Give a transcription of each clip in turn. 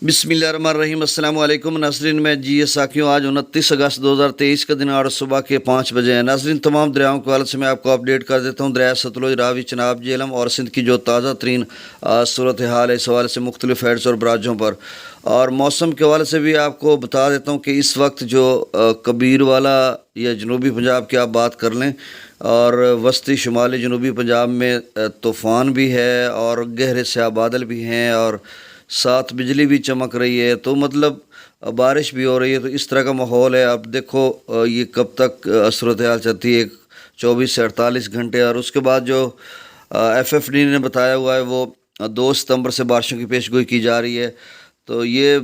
بسم اللہ الرحمن الرحیم۔ السلام علیکم ناظرین، میں ساکیوں آج 29 اگست 2023 کا دن اور صبح کے 5 بجے ہیں۔ ناظرین، تمام دریاؤں کے حوالے سے میں آپ کو اپڈیٹ کر دیتا ہوں۔ دریا ستلج، راوی، چناب، جہلم اور سندھ کی جو تازہ ترین صورتحال ہے اس حوالے سے مختلف ہیڈز اور براجوں پر، اور موسم کے حوالے سے بھی آپ کو بتا دیتا ہوں کہ اس وقت جو کبیر والا یا جنوبی پنجاب کی آپ بات کر لیں، اور وسطی شمالی جنوبی پنجاب میں طوفان بھی ہے اور گہرے سیاہ بادل بھی ہیں اور ساتھ بجلی بھی چمک رہی ہے، تو مطلب بارش بھی ہو رہی ہے۔ تو اس طرح کا ماحول ہے۔ اب دیکھو یہ کب تک صورتحال چلتی ہے، 24 سے 48 گھنٹے، اور اس کے بعد جو FFD نے بتایا ہوا ہے وہ 2 ستمبر سے بارشوں کی پیش گوئی کی جا رہی ہے۔ تو یہ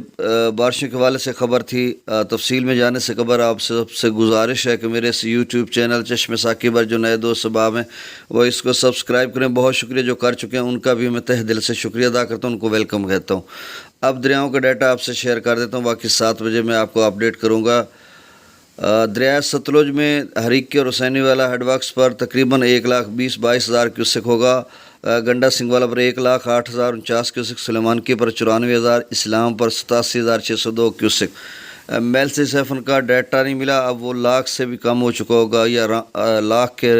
بارشوں کے حوالے سے خبر تھی۔ تفصیل میں جانے سے قبل آپ سب سے گزارش ہے کہ میرے اس یوٹیوب چینل چشم ثاقب پر جو نئے دوست احباب ہیں وہ اس کو سبسکرائب کریں۔ بہت شکریہ جو کر چکے ہیں، ان کا بھی میں تہ دل سے شکریہ ادا کرتا ہوں، ان کو ویلکم کہتا ہوں۔ اب دریاؤں کا ڈیٹا آپ سے شیئر کر دیتا ہوں، باقی 7 بجے میں آپ کو اپڈیٹ کروں گا۔ دریائے ستلج میں ہریکے اور حسینی والا ہیڈ ورکس پر تقریباً 1,20,22,000 کیوسک ہوگا۔ گنڈا سنگھ والا پر 1,08,049 کیوسک، سلیمان کی پر 94,000، اسلام پر 87,602 کیوسک۔ میلسی سیفن کا ڈیٹا نہیں ملا، اب وہ لاکھ سے بھی کم ہو چکا ہوگا یا لاکھ کے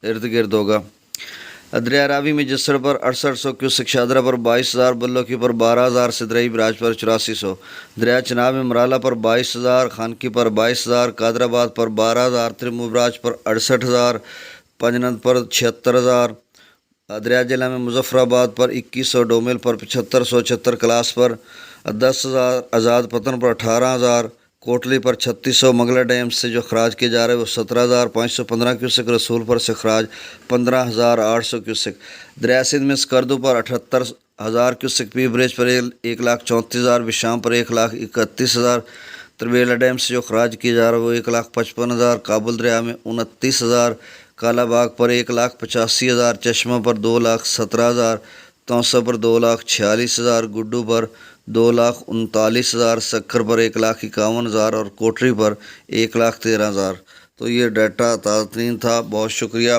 ارد گرد ہوگا۔ دریا راوی میں جسر پر 6800 کیوسک، شادرہ پر 22,000، بلوکی پر 12,000، سدرئی براج پر 8400۔ دریا چناب میں مرالہ پر 22,000، خانکی پر 22,000، قادر آباد پر 12,000، ترمو براج پر 68,000، پنجنند پر 76,000۔ دریا جہلم میں مظفر آباد پر 2100، ڈومیل پر 7500، چھتر کلاس پر 10,000، آزاد پتن پر 18,000، کوٹلی پر 3600۔ منگلہ ڈیم سے جو خراج کیے جا رہے ہیں وہ 17,515 کیوسک، رسول پر سے خراج 15,800 کیوسک۔ دریا سندھ میں سکردو پر 78,000 کیوسک، پی بریج پر 1,34,000، بشام پر 1,31,000۔ تربیلا ڈیم سے جو خراج کیا جا رہا ہے وہ 1,55,000۔ کابل دریا میں 29,000، کالا باغ پر 1,85,000، چشمہ پر 2,17,000، توسا پر 2,46,000، گڈو پر 2,39,000، سکھر پر 1,51,000 اور کوٹری پر 1,13,000۔ تو یہ ڈیٹا تازہ ترین تھا۔ بہت شکریہ۔